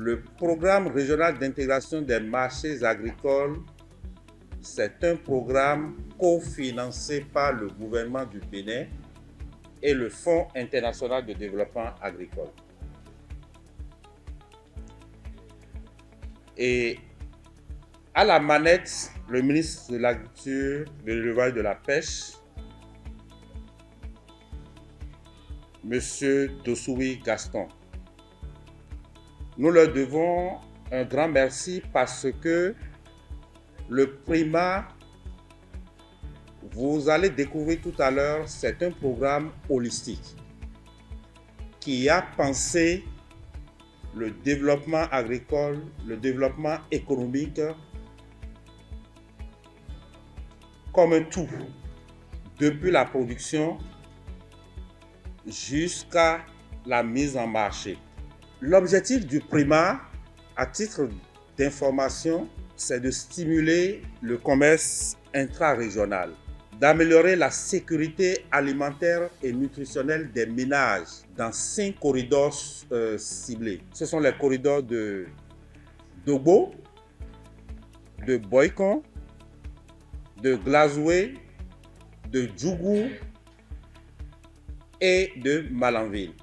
Le programme régional d'intégration des marchés agricoles, c'est un programme cofinancé par le gouvernement du Bénin et le Fonds international de développement agricole. Et à la manette, le ministre de l'Agriculture, de l'Élevage et de la Pêche, M. Dossoui Gaston. Nous leur devons un grand merci parce que le PRIMA, vous allez découvrir tout à l'heure, c'est un programme holistique qui a pensé le développement agricole, le développement économique comme un tout, depuis la production jusqu'à la mise en marché. L'objectif du PRIMA, à titre d'information, c'est de stimuler le commerce intra-régional, d'améliorer la sécurité alimentaire et nutritionnelle des ménages dans 5 corridors ciblés. Ce sont les corridors de Dogbo, de Boycon, de Glazoué, de Djougou et de Malanville.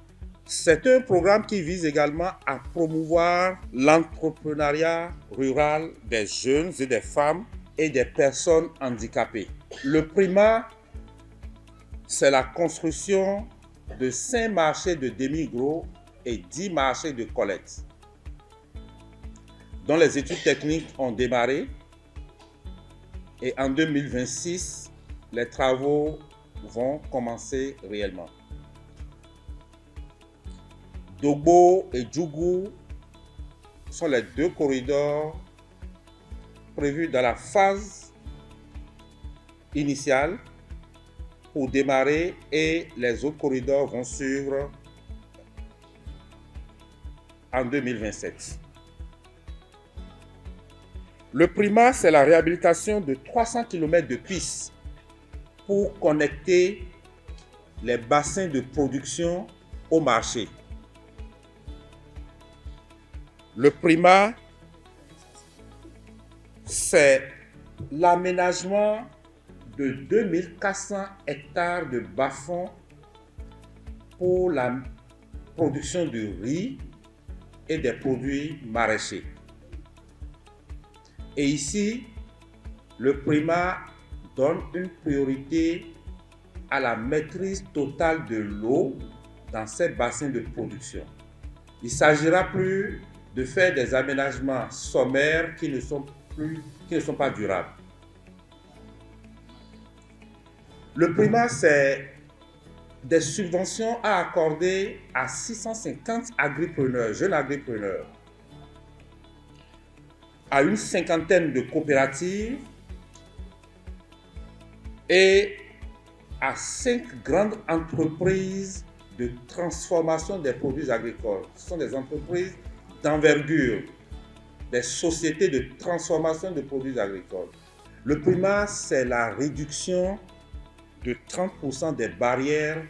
C'est un programme qui vise également à promouvoir l'entrepreneuriat rural des jeunes et des femmes et des personnes handicapées. Le PRIMA, c'est la construction de 5 marchés de demi-gros et 10 marchés de collecte, dont les études techniques ont démarré et en 2026, les travaux vont commencer réellement. Dogbo et Djougou sont les 2 corridors prévus dans la phase initiale pour démarrer et les autres corridors vont suivre en 2027. Le PRIMA, c'est la réhabilitation de 300 km de pistes pour connecter les bassins de production au marché. Le PRIMA, c'est l'aménagement de 2400 hectares de bas-fonds pour la production de riz et des produits maraîchers. Et ici, le PRIMA donne une priorité à la maîtrise totale de l'eau dans ces bassins de production. Il ne s'agira plus de faire des aménagements sommaires qui ne sont pas durables. Le PRIMA, c'est des subventions à accorder à 650 agripreneurs, jeunes agripreneurs, à une 50aine de coopératives et à 5 grandes entreprises de transformation des produits agricoles. Ce sont des entreprises d'envergure, des sociétés de transformation de produits agricoles. Le PRIMA, c'est la réduction de 30% des barrières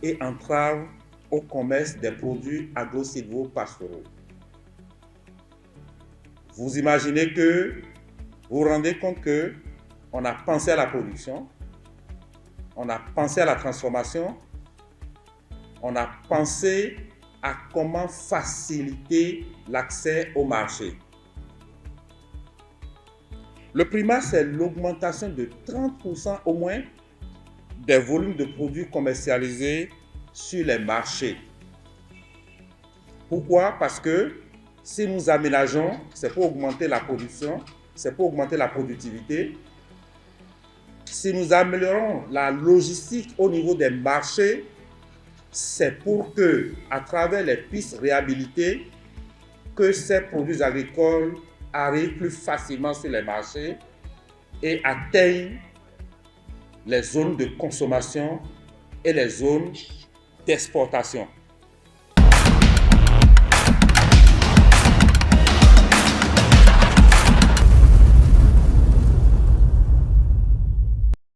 et entraves au commerce des produits agro-silvo-pastoraux. Vous imaginez que, vous vous rendez compte que on a pensé à la production, on a pensé à la transformation, on a pensé à comment faciliter l'accès au marché. Le PRIMA, c'est l'augmentation de 30% au moins des volumes de produits commercialisés sur les marchés. Pourquoi? Parce que si nous aménageons, c'est pour augmenter la production, c'est pour augmenter la productivité. Si nous améliorons la logistique au niveau des marchés, c'est pour que, à travers les pistes réhabilitées, que ces produits agricoles arrivent plus facilement sur les marchés et atteignent les zones de consommation et les zones d'exportation.